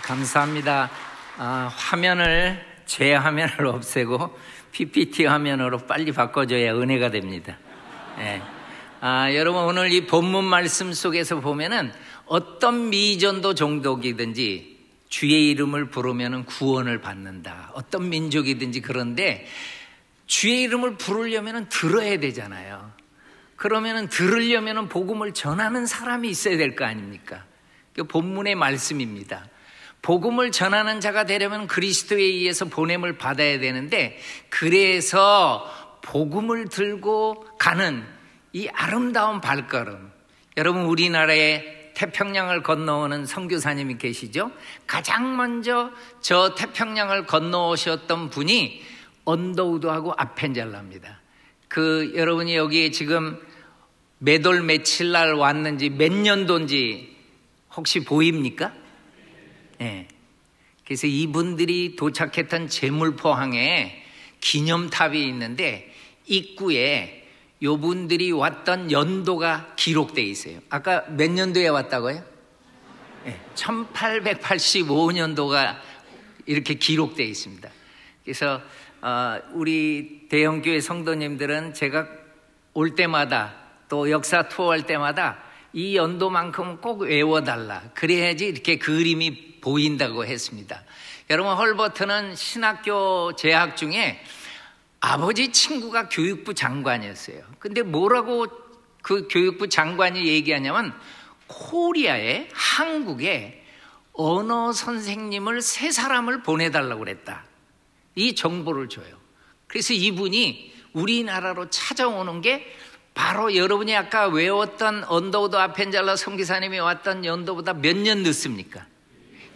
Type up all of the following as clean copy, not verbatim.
감사합니다. 제 화면을 없애고 PPT 화면으로 빨리 바꿔줘야 은혜가 됩니다. 네. 여러분, 오늘 이 본문 말씀 속에서 보면은 어떤 미전도 종족이든지 주의 이름을 부르면 구원을 받는다. 어떤 민족이든지. 그런데 주의 이름을 부르려면 들어야 되잖아요. 그러면 들으려면 복음을 전하는 사람이 있어야 될 거 아닙니까? 그 본문의 말씀입니다. 복음을 전하는 자가 되려면 그리스도에 의해서 보냄을 받아야 되는데, 그래서 복음을 들고 가는 이 아름다운 발걸음, 여러분, 우리나라에 태평양을 건너오는 선교사님이 계시죠? 가장 먼저 저 태평양을 건너오셨던 분이 언더우드하고 아펜젤라입니다. 여러분이 여기 지금 몇 월 며칠 날 왔는지, 몇 년도인지 혹시 보입니까? 네. 그래서 이분들이 도착했던 제물포항에 기념탑이 있는데 입구에 요분들이 왔던 연도가 기록되어 있어요. 아까 몇 년도에 왔다고요? 네. 1885년도가 이렇게 기록되어 있습니다. 그래서 우리 대형교회 성도님들은 제가 올 때마다 또 역사 투어할 때마다 이 연도만큼은 꼭 외워달라. 그래야지 이렇게 그림이 보인다고 했습니다. 여러분, 헐버트는 신학교 재학 중에 아버지 친구가 교육부 장관이었어요. 근데 뭐라고 그 교육부 장관이 얘기하냐면, 코리아에, 한국에 언어 선생님을 3사람을 보내달라고 그랬다. 이 정보를 줘요. 그래서 이분이 우리나라로 찾아오는 게 바로 여러분이 아까 외웠던 언더우드 아펜젤라 선교사님이 왔던 연도보다 몇 년 늦습니까?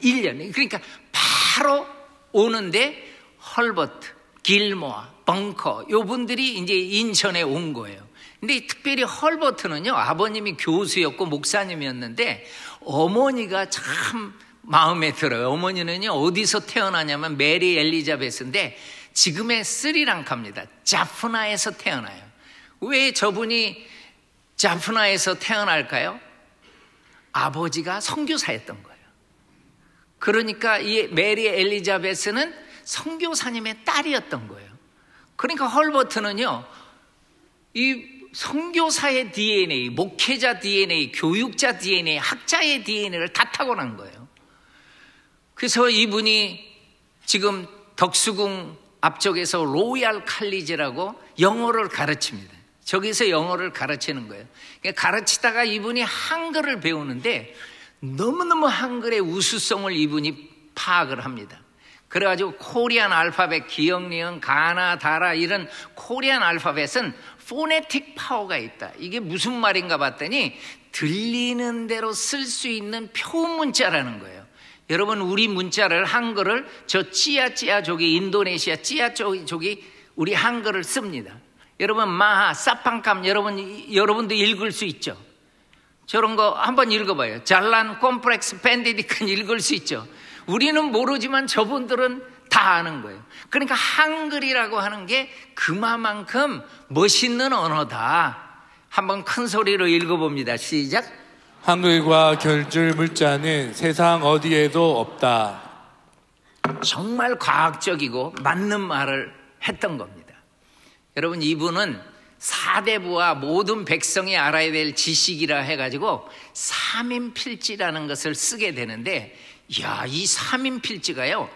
1년. 그러니까 바로 오는데 헐버트, 길모아, 벙커 요분들이 이제 인천에 온 거예요. 근데 특별히 헐버트는요, 아버님이 교수였고 목사님이었는데 어머니가 참 마음에 들어요. 어머니는요, 어디서 태어나냐면 메리 엘리자베스인데 지금의 스리랑카입니다. 자프나에서 태어나요. 왜 저분이 자프나에서 태어날까요? 아버지가 선교사였던 거예요. 그러니까 이 메리 엘리자베스는 선교사님의 딸이었던 거예요. 그러니까 헐버트는요, 이 선교사의 DNA, 목회자 DNA, 교육자 DNA, 학자의 DNA를 다 타고난 거예요. 그래서 이분이 지금 덕수궁 앞쪽에서 로얄 칼리지라고 영어를 가르칩니다. 저기서 영어를 가르치는 거예요. 가르치다가 이분이 한글을 배우는데 너무너무 한글의 우수성을 이분이 파악을 합니다. 그래가지고 코리안 알파벳, 기역, 니은, 가나, 다라 이런 코리안 알파벳은 포네틱 파워가 있다. 이게 무슨 말인가 봤더니 들리는 대로 쓸 수 있는 표문자라는 거예요. 여러분, 우리 문자를, 한글을 저 찌야찌야 저기 인도네시아 찌야 저기 우리 한글을 씁니다. 여러분, 마하, 사팡캄 여러분도 읽을 수 있죠. 저런 거 한번 읽어봐요. 잘란, 콤플렉스, 밴디디큰 읽을 수 있죠. 우리는 모르지만 저분들은 다 아는 거예요. 그러니까 한글이라고 하는 게 그만큼 멋있는 언어다. 한번 큰 소리로 읽어봅니다. 시작. 한글과 결줄 물자는 세상 어디에도 없다. 정말 과학적이고 맞는 말을 했던 겁니다. 여러분, 이분은 사대부와 모든 백성이 알아야 될 지식이라 해가지고 삼인필지라는 것을 쓰게 되는데, 이 삼인필지가요,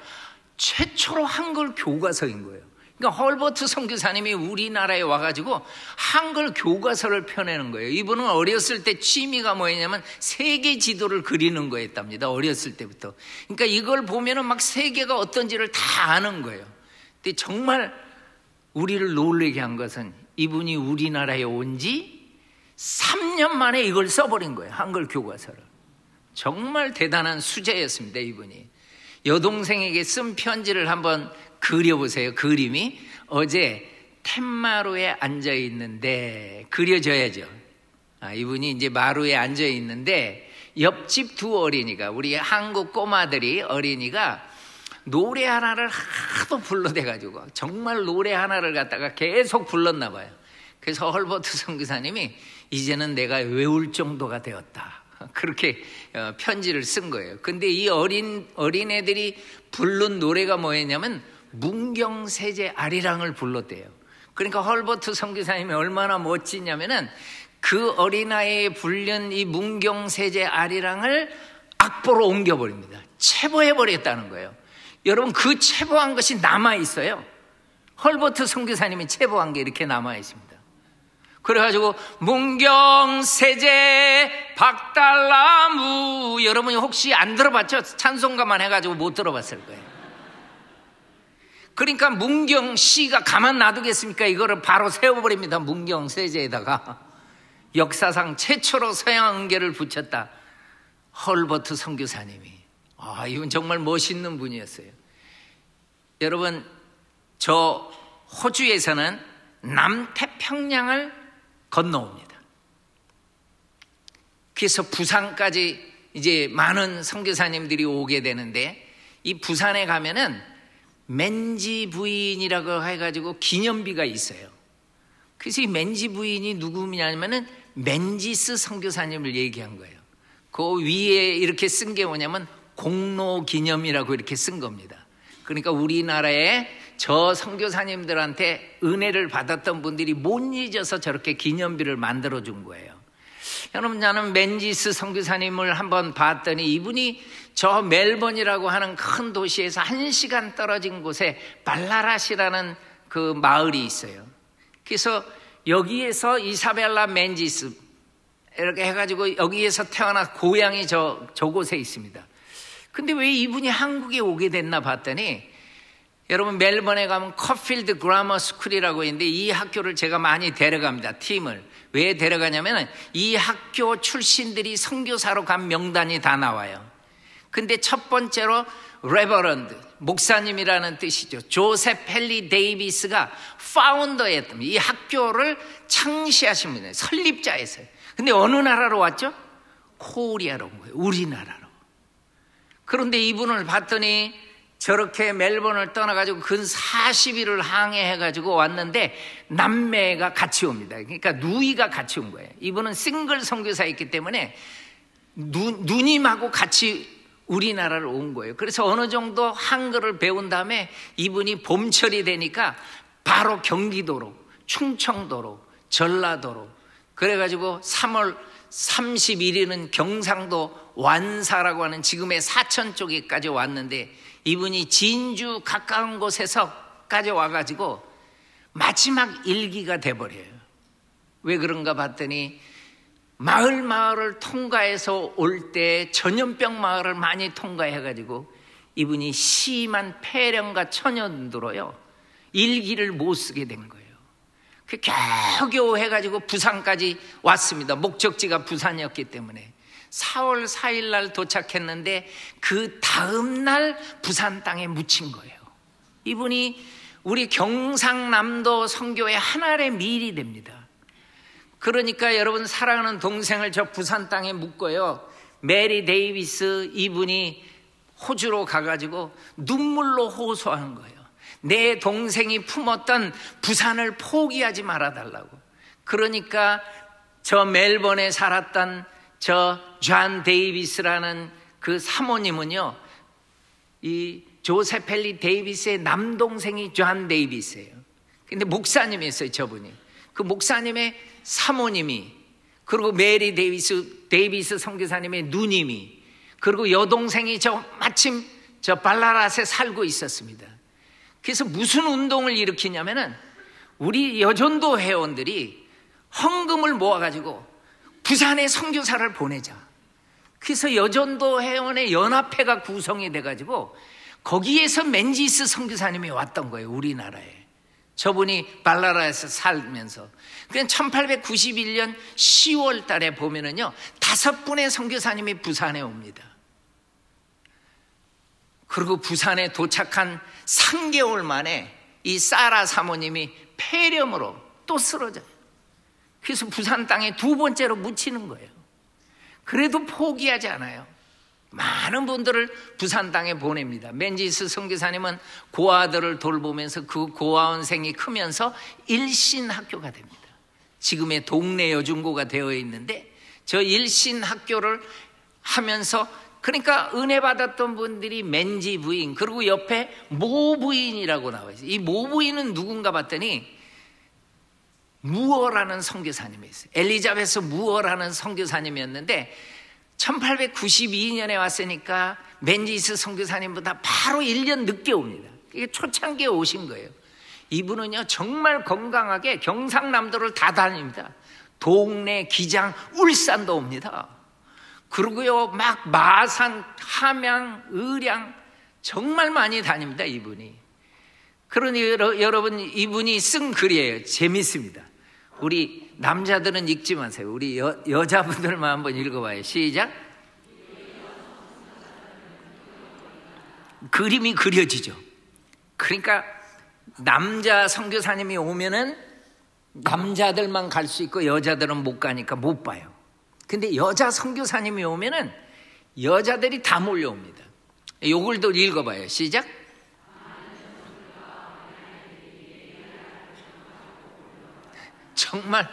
최초로 한글 교과서인 거예요. 그러니까 헐버트 선교사님이 우리나라에 와가지고 한글 교과서를 펴내는 거예요. 이분은 어렸을 때 취미가 뭐였냐면 세계 지도를 그리는 거였답니다. 어렸을 때부터. 그러니까 이걸 보면은 막 세계가 어떤지를 다 아는 거예요. 근데 정말 우리를 놀라게 한 것은 이분이 우리나라에 온 지 3년 만에 이걸 써버린 거예요. 한글 교과서를. 정말 대단한 수재였습니다. 이분이. 여동생에게 쓴 편지를 한번 그려보세요. 그림이 어제 툇마루에 앉아있는데, 그려져야죠. 이분이 이제 마루에 앉아있는데 옆집 2 어린이가, 우리 한국 꼬마들이, 어린이가 노래 하나를 하도 불러대가지고 정말 노래 하나를 갖다가 계속 불렀나 봐요. 그래서 헐버트 선교사님이 이제는 내가 외울 정도가 되었다. 그렇게 편지를 쓴 거예요. 근데 이 어린애들이 부른 노래가 뭐였냐면 문경세제 아리랑을 불렀대요. 그러니까 헐버트 선교사님이 얼마나 멋지냐면은 그 어린아이에 불린 이 문경세제 아리랑을 악보로 옮겨버립니다. 체포해버렸다는 거예요. 여러분, 그 체포한 것이 남아있어요. 헐버트 선교사님이 체포한 게 이렇게 남아있습니다. 그래가지고 문경세제 박달나무, 여러분이 혹시 안 들어봤죠? 찬송가만 해가지고 못 들어봤을 거예요. 그러니까 문경씨가 가만 놔두겠습니까? 이거를 바로 세워버립니다. 문경세제에다가 역사상 최초로 서양은계를 붙였다. 헐버트 선교사님이. 이분 정말 멋있는 분이었어요. 여러분, 저 호주에서는 남태평양을 건너옵니다. 그래서 부산까지 이제 많은 선교사님들이 오게 되는데, 이 부산에 가면은 맨지 부인이라고 해가지고 기념비가 있어요. 그래서 이 맨지 부인이 누구냐면은 맨지스 선교사님을 얘기한 거예요. 그 위에 이렇게 쓴 게 뭐냐면 공로 기념이라고 이렇게 쓴 겁니다. 그러니까 우리나라에 저 선교사님들한테 은혜를 받았던 분들이 못 잊어서 저렇게 기념비를 만들어 준 거예요. 여러분, 나는 맨지스 선교사님을 한번 봤더니 이분이 저 멜번이라고 하는 큰 도시에서 1시간 떨어진 곳에 발라랏이라는 그 마을이 있어요. 그래서 여기에서 이사벨라 맨지스 이렇게 해가지고 여기에서 태어나 고향이 저곳에 있습니다. 근데 왜 이분이 한국에 오게 됐나 봤더니, 여러분, 멜번에 가면 커필드 그라머 스쿨이라고 있는데 이 학교를 제가 많이 데려갑니다. 팀을. 왜 데려가냐면 이 학교 출신들이 선교사로 간 명단이 다 나와요. 근데 첫 번째로 레버런드, 목사님이라는 뜻이죠. 조셉 헨리 데이비스가 파운더였던, 이 학교를 창시하신 분이에요. 설립자였어요. 근데 어느 나라로 왔죠? 코리아로 온 거예요. 우리나라로. 그런데 이분을 봤더니 저렇게 멜번을 떠나가지고 근 40일을 항해해가지고 왔는데 남매가 같이 옵니다. 그러니까 누이가 같이 온 거예요. 이분은 싱글 선교사였기 때문에 누님하고 같이 우리나라를 온 거예요. 그래서 어느 정도 한글을 배운 다음에 이분이 봄철이 되니까 바로 경기도로, 충청도로, 전라도로, 그래가지고 3월 31일은 경상도 완사라고 하는 지금의 사천 쪽에까지 왔는데, 이분이 진주 가까운 곳에서까지 와가지고 마지막 일기가 돼버려요. 왜 그런가 봤더니 마을을 통과해서 올 때 전염병 마을을 많이 통과해가지고 이분이 심한 폐렴과 천연두로요 일기를 못 쓰게 된 거예요. 겨우겨우 해가지고 부산까지 왔습니다. 목적지가 부산이었기 때문에 4월 4일 날 도착했는데 그 다음 날 부산 땅에 묻힌 거예요. 이분이 우리 경상남도 선교의 하나의 미일이 됩니다. 그러니까 여러분, 사랑하는 동생을 저 부산 땅에 묻고요, 메리 데이비스 이분이 호주로 가가지고 눈물로 호소하는 거예요. 내 동생이 품었던 부산을 포기하지 말아달라고. 그러니까 저 멜번에 살았던 저 존 데이비스라는 그 사모님은요, 이 조셉 헨리 데이비스의 남동생이 존 데이비스예요. 근데 목사님이었어요, 저분이. 그 목사님의 사모님이, 그리고 메리 데이비스 선교사님의 누님이, 그리고 여동생이 마침 저 발라랏에 살고 있었습니다. 그래서 무슨 운동을 일으키냐면은 우리 여전도 회원들이 헌금을 모아가지고 부산에 선교사를 보내자. 그래서 여전도 회원의 연합회가 구성이 돼가지고 거기에서 맨지스 선교사님이 왔던 거예요, 우리나라에. 저분이 발라랏에서 살면서. 그냥 1891년 10월 달에 보면은요, 5분의 선교사님이 부산에 옵니다. 그리고 부산에 도착한 3개월 만에 이 사라 사모님이 폐렴으로 또 쓰러져요. 그래서 부산 땅에 두 번째로 묻히는 거예요. 그래도 포기하지 않아요. 많은 분들을 부산 땅에 보냅니다. 맨지스 선교사님은 고아들을 돌보면서 그 고아원생이 크면서 일신 학교가 됩니다. 지금의 동네 여중고가 되어 있는데 저 일신 학교를 하면서 그러니까 은혜 받았던 분들이 맨지 부인, 그리고 옆에 모 부인이라고 나와 있어요. 이 모 부인은 누군가 봤더니 무어라는 선교사님이었어요. 엘리자베스 무어라는 선교사님이었는데 1892년에 왔으니까 맨지스 선교사님보다 바로 1년 늦게 옵니다. 이게 초창기에 오신 거예요. 이분은요 정말 건강하게 경상남도를 다 다닙니다. 동네, 기장, 울산도 옵니다. 그리고요 막 마산, 함양, 의량 정말 많이 다닙니다. 이분이. 그러니 여러분 이분이 쓴 글이에요. 재밌습니다. 우리 남자들은 읽지 마세요. 우리 여자분들만 한번 읽어봐요. 시작. 그림이 그려지죠. 그러니까 남자 선교사님이 오면은 남자들만 갈 수 있고 여자들은 못 가니까 못 봐요. 근데 여자 선교사님이 오면은 여자들이 다 몰려옵니다. 요걸도 읽어봐요. 시작. 정말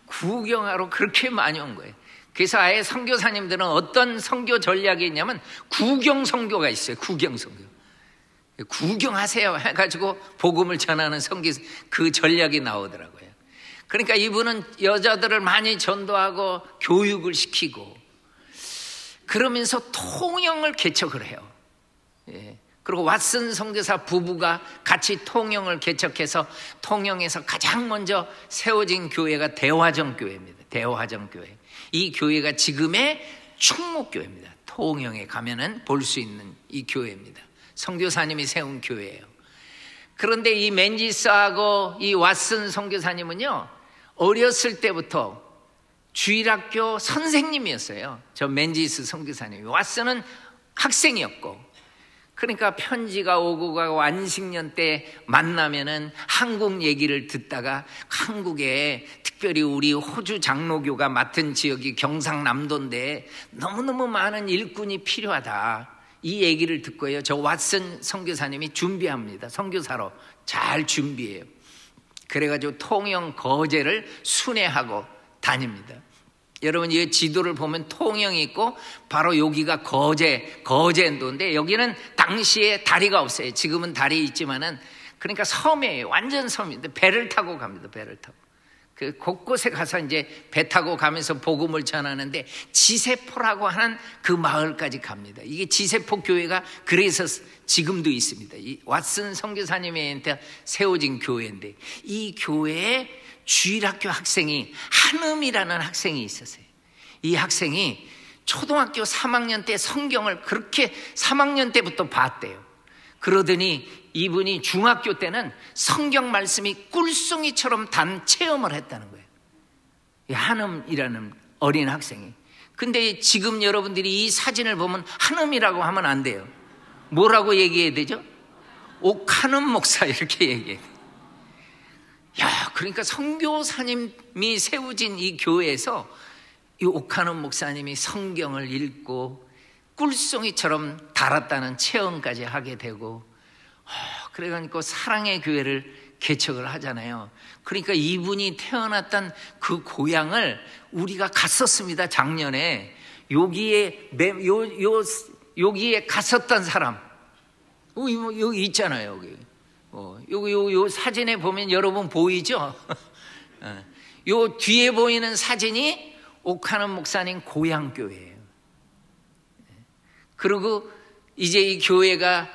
구경하러 그렇게 많이 온 거예요. 그래서 아예 선교사님들은 어떤 선교 전략이 있냐면 구경 선교가 있어요. 구경 선교. 구경하세요 해가지고 복음을 전하는 선교 그 전략이 나오더라고요. 그러니까 이분은 여자들을 많이 전도하고 교육을 시키고 그러면서 통영을 개척을 해요. 예. 그리고 왓슨 선교사 부부가 같이 통영을 개척해서 통영에서 가장 먼저 세워진 교회가 대화정 교회입니다. 대화정 교회. 이 교회가 지금의 충목교회입니다. 통영에 가면은 볼 수 있는 이 교회입니다. 선교사님이 세운 교회예요. 그런데 이 맨지스하고 이 왓슨 선교사님은요 어렸을 때부터 주일학교 선생님이었어요. 저 맨지스 선교사님이. 왓슨은 학생이었고 그러니까 편지가 오고 가고 안식년 때 만나면은 한국 얘기를 듣다가 한국에 특별히 우리 호주 장로교가 맡은 지역이 경상남도인데 너무너무 많은 일꾼이 필요하다. 이 얘기를 듣고요. 저 왓슨 선교사님이 준비합니다. 선교사로 잘 준비해요. 그래가지고 통영 거제를 순회하고 다닙니다. 여러분 이 지도를 보면 통영이 있고 바로 여기가 거제도인데 여기는 당시에 다리가 없어요. 지금은 다리 있지만은 그러니까 섬이에요. 완전 섬인데 배를 타고 갑니다. 배를 타고. 그 곳곳에 가서 이제 배 타고 가면서 복음을 전하는데 지세포라고 하는 그 마을까지 갑니다. 이게 지세포 교회가 그래서 지금도 있습니다. 이 왓슨 선교사님한테 세워진 교회인데 이 교회에 주일학교 학생이 한음이라는 학생이 있었어요. 이 학생이 초등학교 3학년 때 성경을 그렇게 3학년 때부터 봤대요. 그러더니 이분이 중학교 때는 성경 말씀이 꿀송이처럼 단 체험을 했다는 거예요. 이 한음이라는 어린 학생이. 근데 지금 여러분들이 이 사진을 보면 한음이라고 하면 안 돼요. 뭐라고 얘기해야 되죠? 옥한음 목사 이렇게 얘기해요. 야, 그러니까 선교사님이 세워진 이 교회에서 이 옥한음 목사님이 성경을 읽고 꿀송이처럼 달았다는 체험까지 하게 되고 그래가지고 사랑의 교회를 개척을 하잖아요. 그러니까 이분이 태어났던 그 고향을 우리가 갔었습니다. 작년에 여기에 갔었던 사람 여기 있잖아요. 여기 요 사진에 보면 여러분 보이죠? 요 뒤에 보이는 사진이 옥한음 목사님 고향 교회예요. 그리고 이제 이 교회가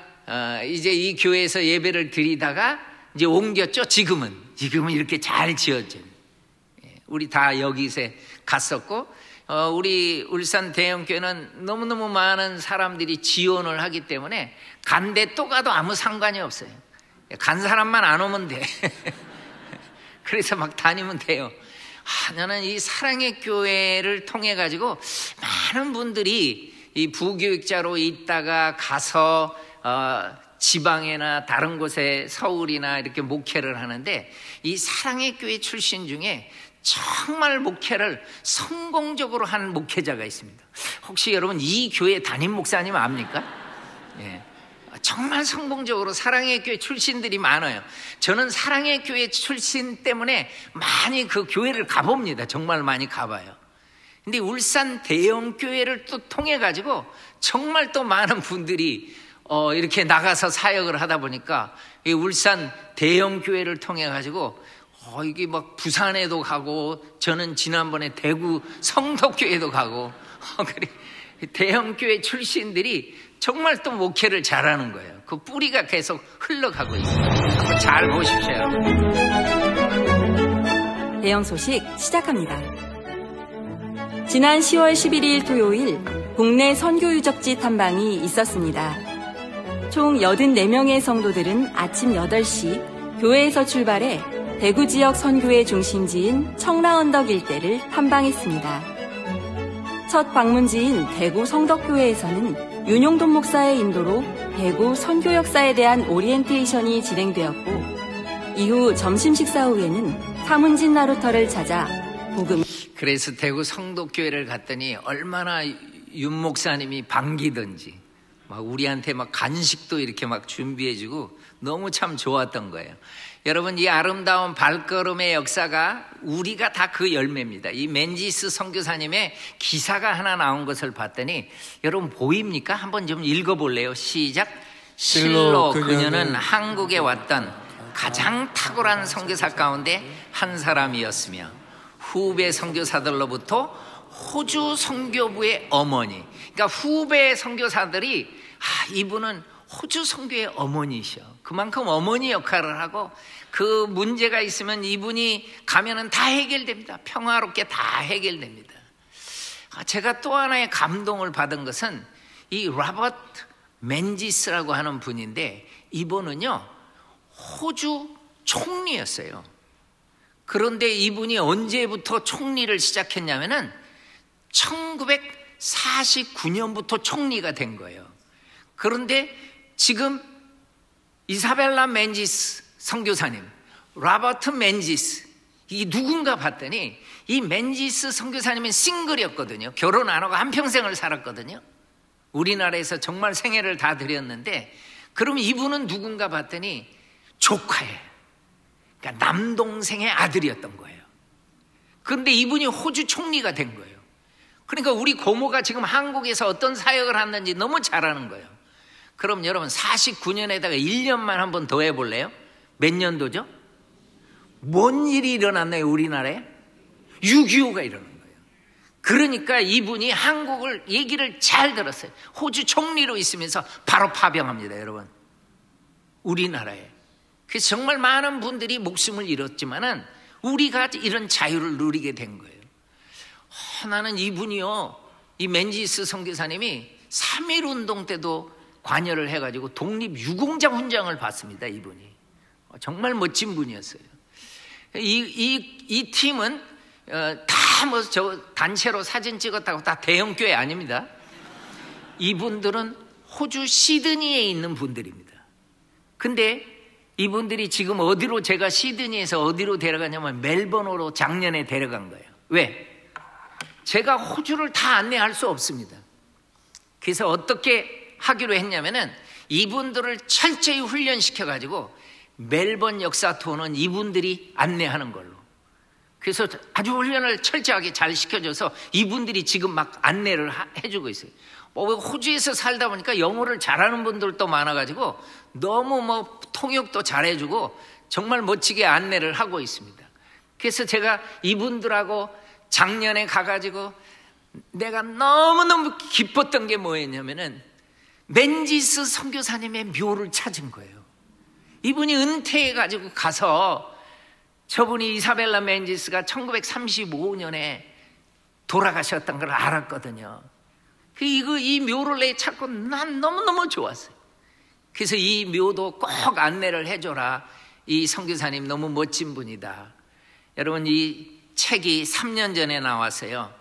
이제 이 교회에서 예배를 드리다가 이제 옮겼죠. 지금은 이렇게 잘 지어진. 우리 다 여기서 갔었고 우리 울산 대형교회는 너무너무 많은 사람들이 지원을 하기 때문에 간데 또 가도 아무 상관이 없어요. 간 사람만 안 오면 돼. 그래서 막 다니면 돼요. 나는 이 사랑의 교회를 통해 가지고 많은 분들이 이 부교육자로 있다가 가서 지방이나 다른 곳에 서울이나 이렇게 목회를 하는데 이 사랑의 교회 출신 중에 정말 목회를 성공적으로 한 목회자가 있습니다. 혹시 여러분 이 교회 담임 목사님 압니까? 예. 정말 성공적으로 사랑의 교회 출신들이 많아요. 저는 사랑의 교회 출신 때문에 많이 그 교회를 가봅니다. 정말 많이 가봐요. 근데 울산 대형교회를 또 통해 가지고 정말 또 많은 분들이 이렇게 나가서 사역을 하다 보니까 이 울산 대형교회를 통해 가지고 이게 막 부산에도 가고, 저는 지난번에 대구 성덕교회도 가고, 그래 대형교회 출신들이 정말 또 목회를 잘하는 거예요. 그 뿌리가 계속 흘러가고 있어요. 한번 잘 보십시오, 여러분. 대형 소식 시작합니다. 지난 10월 11일 토요일 국내 선교 유적지 탐방이 있었습니다. 총 84명의 성도들은 아침 8시 교회에서 출발해 대구 지역 선교의 중심지인 청라언덕 일대를 탐방했습니다. 첫 방문지인 대구 성덕교회에서는 윤용돈 목사의 인도로 대구 선교 역사에 대한 오리엔테이션이 진행되었고, 이후 점심 식사 후에는 사문진 나루터를 찾아 복음. 그래서 대구 성덕교회를 갔더니 얼마나 윤 목사님이 반기던지 막 우리한테 막 간식도 이렇게 막 준비해주고 너무 참 좋았던 거예요. 여러분, 이 아름다운 발걸음의 역사가 우리가 다 그 열매입니다. 이 맨지스 선교사님의 기사가 하나 나온 것을 봤더니, 여러분 보입니까? 한번 좀 읽어볼래요? 시작. 실로 그녀는 한국에 왔던 가장 탁월한 선교사 가운데 한 사람이었으며, 후배 선교사들로부터 호주 선교부의 어머니, 그러니까 후배 선교사들이 이분은 호주 선교의 어머니셔. 그만큼 어머니 역할을 하고, 그 문제가 있으면 이분이 가면은 다 해결됩니다. 평화롭게 다 해결됩니다. 제가 또 하나의 감동을 받은 것은 이 로버트 맨지스라고 하는 분인데, 이분은요 호주 총리였어요. 그런데 이분이 언제부터 총리를 시작했냐면은 1949년부터 총리가 된 거예요. 그런데 지금 이사벨라 맨지스 선교사님, 로버트 맨지스, 이 누군가 봤더니 이 맨지스 선교사님은 싱글이었거든요. 결혼 안 하고 한평생을 살았거든요. 우리나라에서 정말 생애를 다 드렸는데, 그럼 이분은 누군가 봤더니 조카예요. 그러니까 남동생의 아들이었던 거예요. 그런데 이분이 호주 총리가 된 거예요. 그러니까 우리 고모가 지금 한국에서 어떤 사역을 하는지 너무 잘 아는 거예요. 그럼 여러분 49년에다가 1년만 한번 더 해볼래요? 몇 년도죠? 뭔 일이 일어났나요? 우리나라에 6.25가 일어난 거예요. 그러니까 이분이 한국을 얘기를 잘 들었어요. 호주 총리로 있으면서 바로 파병합니다, 여러분. 우리나라에. 그래서 정말 많은 분들이 목숨을 잃었지만은 우리가 이런 자유를 누리게 된 거예요. 나는 이분이요, 이 맨지스 선교사님이 3.1운동 때도 관여를 해가지고 독립유공자 훈장을 받습니다. 이분이 정말 멋진 분이었어요. 이 팀은 다 뭐 저 단체로 사진 찍었다고 다 대형교회 아닙니다. 이분들은 호주 시드니에 있는 분들입니다. 근데 이분들이 지금 어디로, 제가 시드니에서 어디로 데려가냐면 멜번으로 작년에 데려간 거예요. 왜? 제가 호주를 다 안내할 수 없습니다. 그래서 어떻게 하기로 했냐면은 이분들을 철저히 훈련시켜가지고 멜번 역사 투어는 이분들이 안내하는 걸로. 그래서 아주 훈련을 철저하게 잘 시켜줘서 이분들이 지금 막 안내를 해주고 있어요. 호주에서 살다 보니까 영어를 잘하는 분들도 많아가지고 너무 뭐 통역도 잘해주고 정말 멋지게 안내를 하고 있습니다. 그래서 제가 이분들하고 작년에 가가지고 내가 너무너무 기뻤던 게 뭐였냐면은 맨지스 선교사님의 묘를 찾은 거예요. 이분이 은퇴해가지고 가서, 저분이 이사벨라 맨지스가 1935년에 돌아가셨던 걸 알았거든요. 이 묘를 내 찾고 난 너무너무 좋았어요. 그래서 이 묘도 꼭 안내를 해줘라. 이 선교사님 너무 멋진 분이다. 여러분, 이 책이 3년 전에 나왔어요.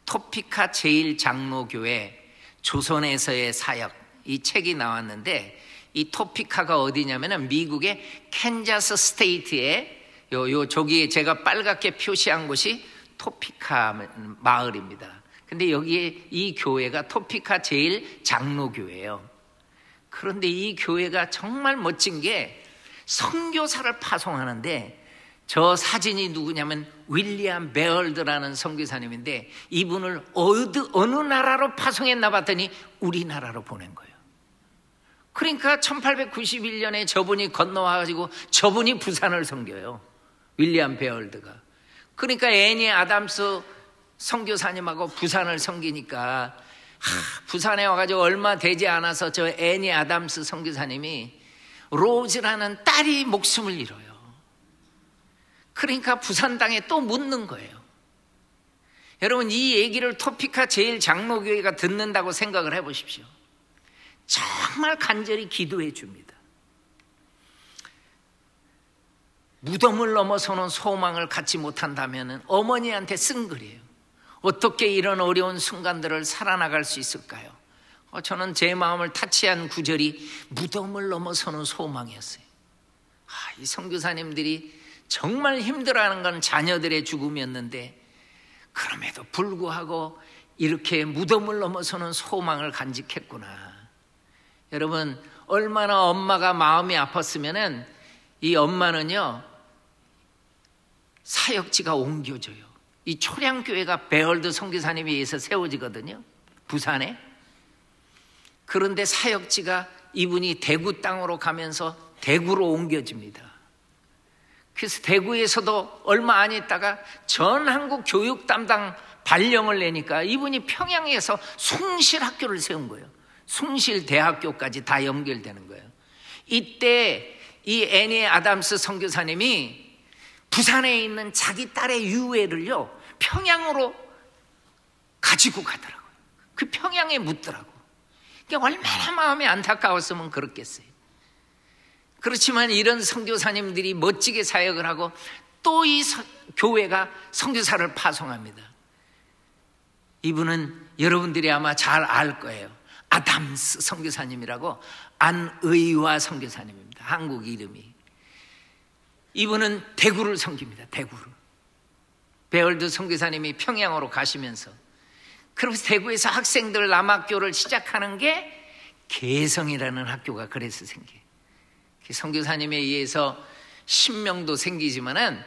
토피카 제일장로교회 조선에서의 사역, 이 책이 나왔는데, 이 토피카가 어디냐면은 미국의 캔자스 스테이트에 저기 제가 빨갛게 표시한 곳이 토피카 마을입니다. 근데 여기에 이 교회가 토피카 제일장로교회예요. 그런데 이 교회가 정말 멋진 게 선교사를 파송하는데 저 사진이 누구냐면 윌리엄 베얼드라는 선교사님인데 이분을 어느 나라로 파송했나 봤더니 우리나라로 보낸 거예요. 그러니까 1891년에 저분이 건너와가지고 저분이 부산을 섬겨요. 윌리엄 베얼드가. 그러니까 애니 아담스 선교사님하고 부산을 섬기니까 부산에 와가지고 얼마 되지 않아서 저 애니 아담스 선교사님이 로즈라는 딸이 목숨을 잃어요. 그러니까 부산 땅에 또 묻는 거예요. 여러분, 이 얘기를 토피카 제일장로교회가 듣는다고 생각을 해보십시오. 정말 간절히 기도해 줍니다. 무덤을 넘어서는 소망을 갖지 못한다면 어머니한테 쓴 글이에요. 어떻게 이런 어려운 순간들을 살아나갈 수 있을까요? 저는 제 마음을 타치한 구절이 무덤을 넘어서는 소망이었어요. 이 선교사님들이 정말 힘들어하는 건 자녀들의 죽음이었는데 그럼에도 불구하고 이렇게 무덤을 넘어서는 소망을 간직했구나. 여러분, 얼마나 엄마가 마음이 아팠으면은 이 엄마는요 사역지가 옮겨져요. 이 초량교회가 베얼드 선교사님에 의해서 세워지거든요, 부산에. 그런데 사역지가 이분이 대구 땅으로 가면서 대구로 옮겨집니다. 그래서 대구에서도 얼마 안 있다가 전 한국 교육 담당 발령을 내니까 이분이 평양에서 숭실학교를 세운 거예요. 숭실대학교까지 다 연결되는 거예요. 이때 이 애니 아담스 선교사님이 부산에 있는 자기 딸의 유해를요 평양으로 가지고 가더라고요. 그 평양에 묻더라고. 그러니까 얼마나 마음이 안타까웠으면 그렇겠어요. 그렇지만 이런 선교사님들이 멋지게 사역을 하고 또 이 교회가 선교사를 파송합니다. 이분은 여러분들이 아마 잘 알 거예요. 아담스 선교사님이라고, 안의화 선교사님입니다. 한국 이름이. 이분은 대구를 섬깁니다. 대구를. 베얼드 선교사님이 평양으로 가시면서, 그러면서 대구에서 학생들 남학교를 시작하는 게 개성이라는 학교가 그래서 생겨요. 선교사님에 의해서 신명도 생기지만은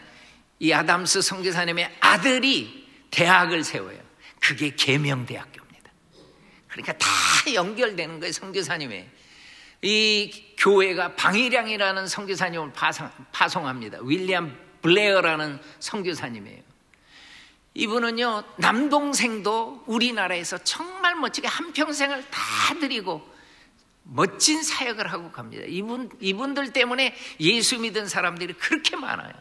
이 아담스 선교사님의 아들이 대학을 세워요. 그게 계명대학교입니다. 그러니까 다 연결되는 거예요. 선교사님의 이 교회가 방일량이라는 선교사님을 파송합니다. 윌리엄 블레어라는 선교사님이에요. 이분은요 남동생도 우리나라에서 정말 멋지게 한평생을 다 드리고 멋진 사역을 하고 갑니다. 이분들 때문에 예수 믿은 사람들이 그렇게 많아요.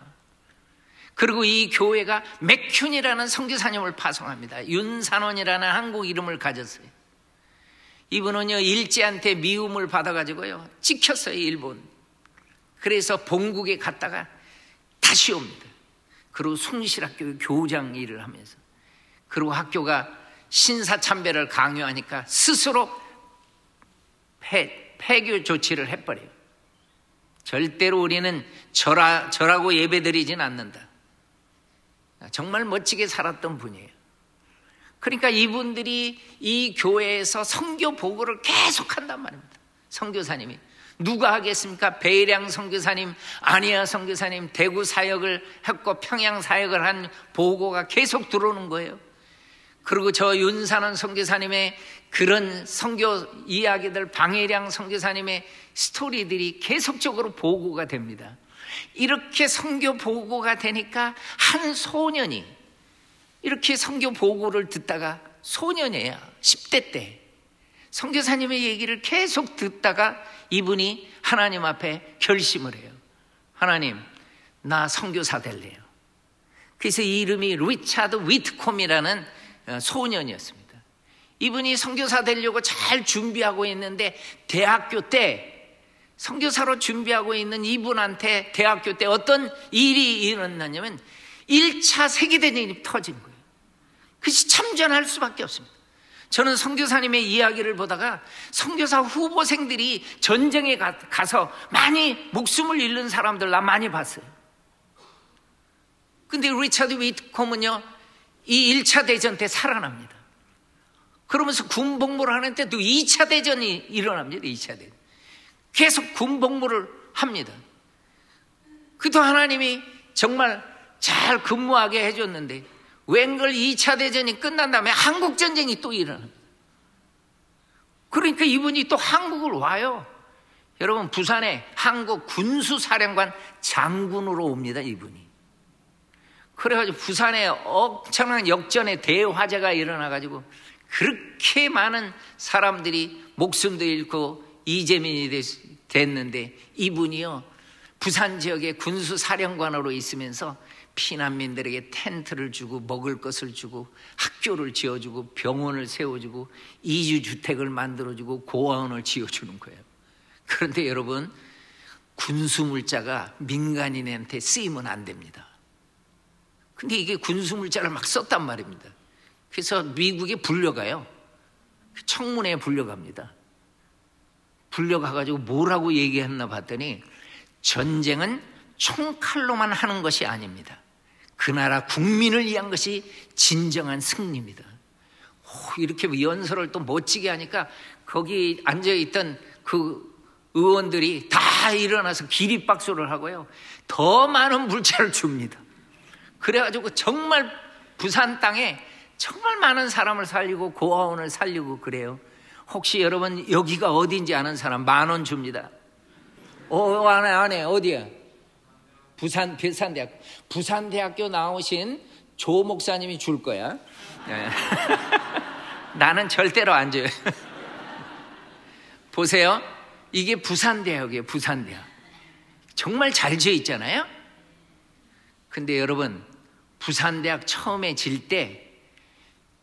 그리고 이 교회가 맥큐니라는 선교사님을 파송합니다. 윤산원이라는 한국 이름을 가졌어요. 이분은요 일제한테 미움을 받아가지고요 찍혔어요, 일본. 그래서 본국에 갔다가 다시 옵니다. 그리고 숭실학교 교장 일을 하면서, 그리고 학교가 신사참배를 강요하니까 스스로 폐교 조치를 해버려요. 절대로 우리는 절하고 예배드리진 않는다. 정말 멋지게 살았던 분이에요. 그러니까 이분들이 이 교회에서 선교 보고를 계속한단 말입니다. 선교사님이. 누가 하겠습니까? 베일량 선교사님, 아니야 선교사님, 대구 사역을 했고 평양 사역을 한 보고가 계속 들어오는 거예요. 그리고 저 윤산원 선교사님의 그런 선교 이야기들, 방해량 선교사님의 스토리들이 계속적으로 보고가 됩니다. 이렇게 선교 보고가 되니까 한 소년이 이렇게 선교 보고를 듣다가, 소년이에요, 10대 때 선교사님의 얘기를 계속 듣다가 이분이 하나님 앞에 결심을 해요. 하나님, 나 선교사 될래요. 그래서 이 이름이 리차드 위트콤이라는 소년이었습니다. 이분이 선교사 되려고 잘 준비하고 있는데 대학교 때 선교사로 준비하고 있는 이분한테 대학교 때 어떤 일이 일어났냐면 1차 세계대전이 터진 거예요. 그래서 참전할 수밖에 없습니다. 저는 선교사님의 이야기를 보다가 선교사 후보생들이 전쟁에 가서 많이 목숨을 잃는 사람들 나 많이 봤어요. 근데 리차드 위트콤은요 이 1차 대전 때 살아납니다. 그러면서 군복무를 하는데 또 2차 대전이 일어납니다. 2차 대전. 계속 군복무를 합니다. 그래도 하나님이 정말 잘 근무하게 해줬는데 웬걸 2차 대전이 끝난 다음에 한국전쟁이 또 일어납니다. 그러니까 이분이 또 한국을 와요. 여러분, 부산에 한국 군수사령관 장군으로 옵니다, 이분이. 그래가지고 부산에 엄청난 역전의 대화재가 일어나가지고 그렇게 많은 사람들이 목숨도 잃고 이재민이 됐는데, 이분이요 부산 지역의 군수사령관으로 있으면서 피난민들에게 텐트를 주고 먹을 것을 주고 학교를 지어주고 병원을 세워주고 이주주택을 만들어주고 고아원을 지어주는 거예요. 그런데 여러분, 군수물자가 민간인한테 쓰이면 안 됩니다. 근데 이게 군수물자를 막 썼단 말입니다. 그래서 미국에 불려가요. 청문회에 불려갑니다. 불려가가지고 뭐라고 얘기했나 봤더니, 전쟁은 총칼로만 하는 것이 아닙니다. 그 나라 국민을 위한 것이 진정한 승리입니다. 이렇게 연설을 또 멋지게 하니까 거기 앉아있던 그 의원들이 다 일어나서 기립박수를 하고요, 더 많은 물자를 줍니다. 그래가지고 정말 부산 땅에 정말 많은 사람을 살리고 고아원을 살리고 그래요. 혹시 여러분 여기가 어딘지 아는 사람 10,000원 줍니다. 안에 어디야? 부산대학교. 부산대학교 나오신 조 목사님이 줄 거야. 나는 절대로 안 줘요. 보세요. 이게 부산대학이에요. 부산대학. 정말 잘 지어 있잖아요. 근데 여러분, 부산대학 처음에 질 때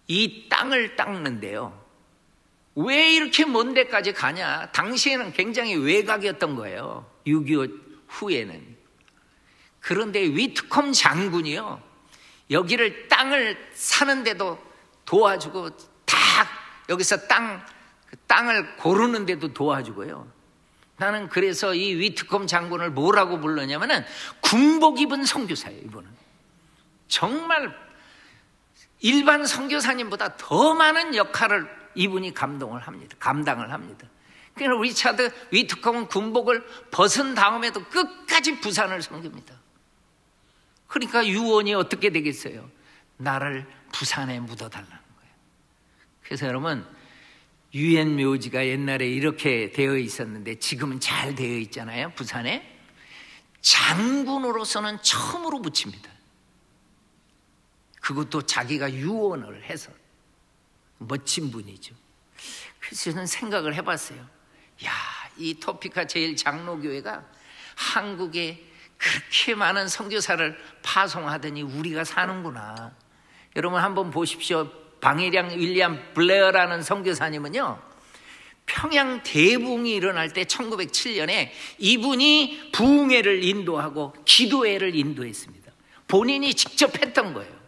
이 땅을 닦는데요, 왜 이렇게 먼 데까지 가냐? 당시에는 굉장히 외곽이었던 거예요, 6.25 후에는. 그런데 위트컴 장군이요, 여기를 땅을 사는데도 도와주고, 다 여기서 땅을 고르는데도 도와주고요. 나는 그래서 이 위트컴 장군을 뭐라고 불렀냐면은 군복 입은 선교사예요. 이분은 정말 일반 선교사님보다 더 많은 역할을 이분이 감당을 합니다. 그러니까 리차드 위트컴은 군복을 벗은 다음에도 끝까지 부산을 섬깁니다. 그러니까 유언이 어떻게 되겠어요? 나를 부산에 묻어달라는 거예요. 그래서 여러분, 유엔 묘지가 옛날에 이렇게 되어 있었는데 지금은 잘 되어 있잖아요. 부산에 장군으로서는 처음으로 묻힙니다. 그것도 자기가 유언을 해서. 멋진 분이죠. 그래서 저는 생각을 해봤어요. 이 토피카 제일 장로교회가 한국에 그렇게 많은 선교사를 파송하더니 우리가 사는구나. 여러분 한번 보십시오. 방해량 윌리엄 블레어라는 선교사님은요, 평양 대붕이 일어날 때 1907년에 이분이 부흥회를 인도하고 기도회를 인도했습니다. 본인이 직접 했던 거예요.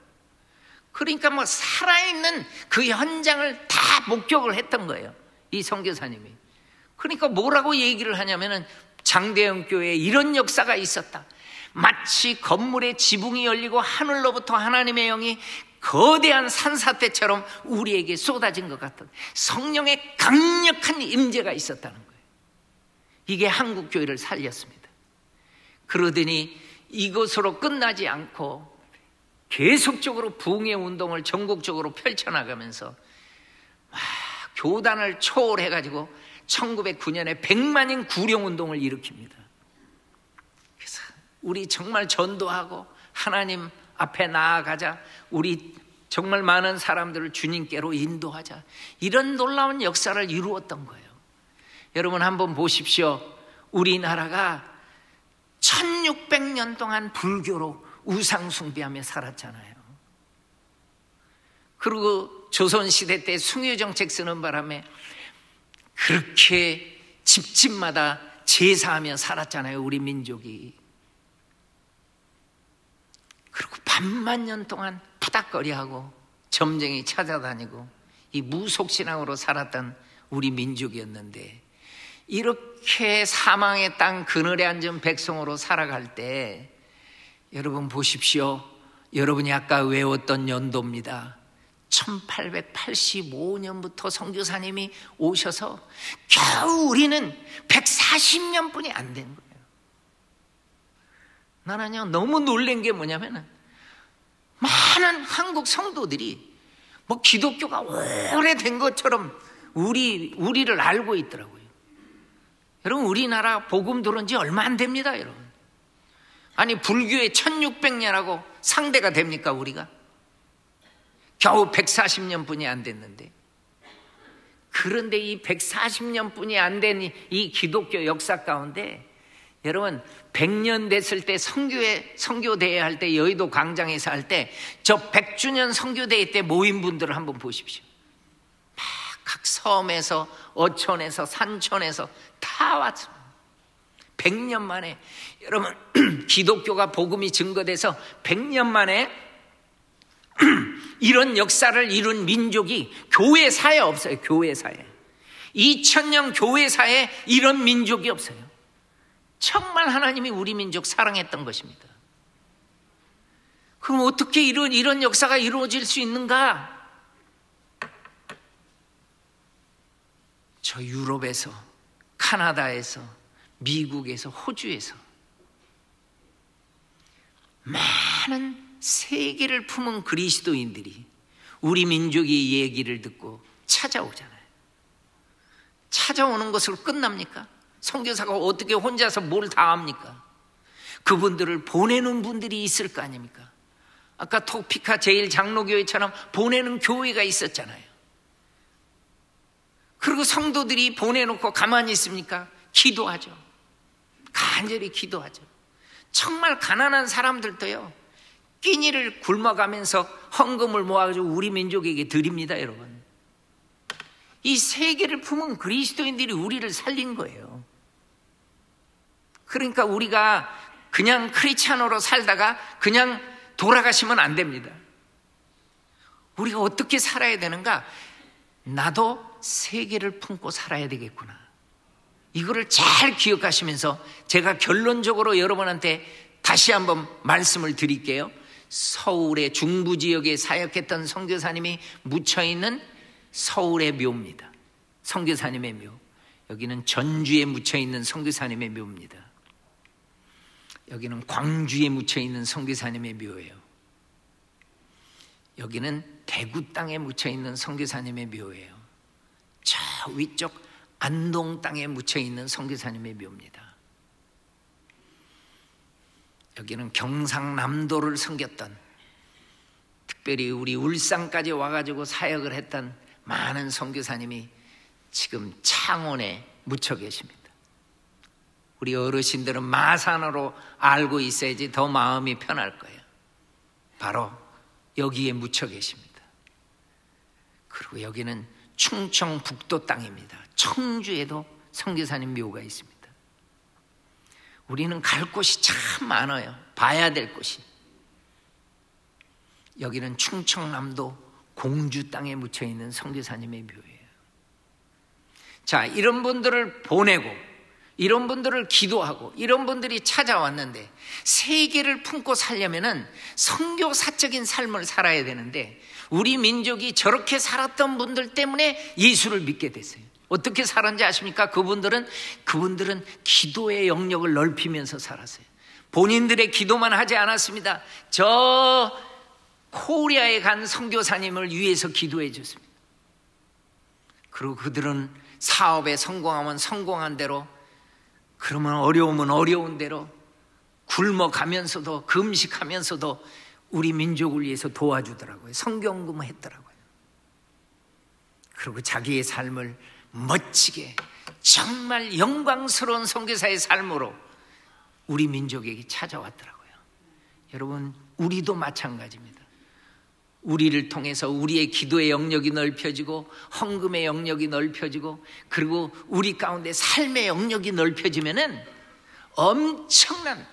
그러니까 뭐 살아있는 그 현장을 다 목격을 했던 거예요, 이 선교사님이. 그러니까 뭐라고 얘기를 하냐면은, 장대영 교회에 이런 역사가 있었다. 마치 건물의 지붕이 열리고 하늘로부터 하나님의 영이 거대한 산사태처럼 우리에게 쏟아진 것 같은 성령의 강력한 임재가 있었다는 거예요. 이게 한국 교회를 살렸습니다. 그러더니 이것으로 끝나지 않고 계속적으로 부흥의 운동을 전국적으로 펼쳐나가면서 교단을 초월해가지고 1909년에 100만인 구령운동을 일으킵니다. 그래서 우리 정말 전도하고 하나님 앞에 나아가자, 우리 정말 많은 사람들을 주님께로 인도하자, 이런 놀라운 역사를 이루었던 거예요. 여러분 한번 보십시오. 우리나라가 1600년 동안 불교로 우상 숭배하며 살았잖아요. 그리고 조선시대 때 숭유정책 쓰는 바람에 그렇게 집집마다 제사하며 살았잖아요, 우리 민족이. 그리고 반만 년 동안 푸닥거리하고 점쟁이 찾아다니고 이 무속신앙으로 살았던 우리 민족이었는데, 이렇게 사망의 땅 그늘에 앉은 백성으로 살아갈 때 여러분 보십시오. 여러분이 아까 외웠던 연도입니다. 1885년부터 선교사님이 오셔서 겨우 우리는 140년뿐이 안 된 거예요. 나는요 너무 놀란 게 뭐냐면은 많은 한국 성도들이 뭐 기독교가 오래된 것처럼 우리를 알고 있더라고요. 여러분, 우리나라 복음 들은 지 얼마 안 됩니다, 여러분. 아니, 불교의 1600년하고 상대가 됩니까, 우리가? 겨우 140년 뿐이 안 됐는데. 그런데 이 140년 뿐이 안 된 이 기독교 역사 가운데 여러분, 100년 됐을 때 선교대회 할 때, 여의도 광장에서 할 때, 저 100주년 선교대회 때 모인 분들을 한번 보십시오. 막 각 섬에서, 어촌에서, 산촌에서 다 왔습니다. 100년 만에, 여러분, 기독교가 복음이 증거돼서 100년 만에 이런 역사를 이룬 민족이 교회사에 없어요. 교회사에. 2000년 교회사에 이런 민족이 없어요. 정말 하나님이 우리 민족 사랑했던 것입니다. 그럼 어떻게 이런 역사가 이루어질 수 있는가? 저 유럽에서, 카나다에서, 미국에서, 호주에서 많은 세계를 품은 그리스도인들이 우리 민족의 얘기를 듣고 찾아오잖아요. 찾아오는 것으로 끝납니까? 선교사가 어떻게 혼자서 뭘 다 합니까? 그분들을 보내는 분들이 있을 거 아닙니까? 아까 토피카 제1장로교회처럼 보내는 교회가 있었잖아요. 그리고 성도들이 보내놓고 가만히 있습니까? 기도하죠. 간절히 기도하죠. 정말 가난한 사람들도요, 끼니를 굶어가면서 헌금을 모아가지고 우리 민족에게 드립니다, 여러분. 이 세계를 품은 그리스도인들이 우리를 살린 거예요. 그러니까 우리가 그냥 크리스찬으로 살다가 그냥 돌아가시면 안 됩니다. 우리가 어떻게 살아야 되는가? 나도 세계를 품고 살아야 되겠구나. 이거를 잘 기억하시면서 제가 결론적으로 여러분한테 다시 한번 말씀을 드릴게요. 서울의 중부 지역에 사역했던 선교사님이 묻혀있는 서울의 묘입니다. 선교사님의 묘. 여기는 전주에 묻혀있는 선교사님의 묘입니다. 여기는 광주에 묻혀있는 선교사님의 묘예요. 여기는 대구 땅에 묻혀있는 선교사님의 묘예요. 저 위쪽 안동 땅에 묻혀있는 선교사님의 묘입니다. 여기는 경상남도를 섬겼던, 특별히 우리 울산까지 와가지고 사역을 했던 많은 선교사님이 지금 창원에 묻혀 계십니다. 우리 어르신들은 마산으로 알고 있어야지 더 마음이 편할 거예요. 바로 여기에 묻혀 계십니다. 그리고 여기는 충청북도 땅입니다. 청주에도 선교사님 묘가 있습니다. 우리는 갈 곳이 참 많아요. 봐야 될 곳이. 여기는 충청남도 공주 땅에 묻혀있는 선교사님의 묘예요. 자, 이런 분들을 보내고 이런 분들을 기도하고 이런 분들이 찾아왔는데, 세계를 품고 살려면은 선교사적인 삶을 살아야 되는데, 우리 민족이 저렇게 살았던 분들 때문에 예수를 믿게 됐어요. 어떻게 살았는지 아십니까? 그분들은 기도의 영역을 넓히면서 살았어요. 본인들의 기도만 하지 않았습니다. 저 코리아에 간 선교사님을 위해서 기도해 줬습니다. 그리고 그들은 사업에 성공하면 성공한 대로, 그러면 어려우면 어려운 대로 굶어가면서도 금식하면서도 우리 민족을 위해서 도와주더라고요. 성경금 했더라고요. 그리고 자기의 삶을 멋지게 정말 영광스러운 선교사의 삶으로 우리 민족에게 찾아왔더라고요. 여러분, 우리도 마찬가지입니다. 우리를 통해서 우리의 기도의 영역이 넓혀지고 헌금의 영역이 넓혀지고, 그리고 우리 가운데 삶의 영역이 넓혀지면은 엄청난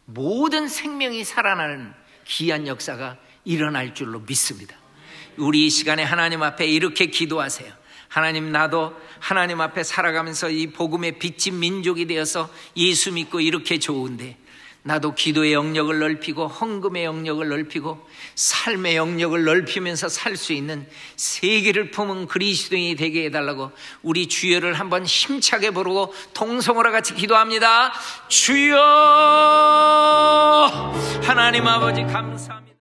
모든 생명이 살아나는 귀한 역사가 일어날 줄로 믿습니다. 우리 이 시간에 하나님 앞에 이렇게 기도하세요. 하나님, 나도 하나님 앞에 살아가면서 이 복음의 빚진 민족이 되어서 예수 믿고 이렇게 좋은데, 나도 기도의 영역을 넓히고 헌금의 영역을 넓히고 삶의 영역을 넓히면서 살 수 있는 세계를 품은 그리스도인이 되게 해달라고 우리 주여를 한번 힘차게 부르고 동성으로 같이 기도합니다. 주여, 하나님 아버지 감사합니다.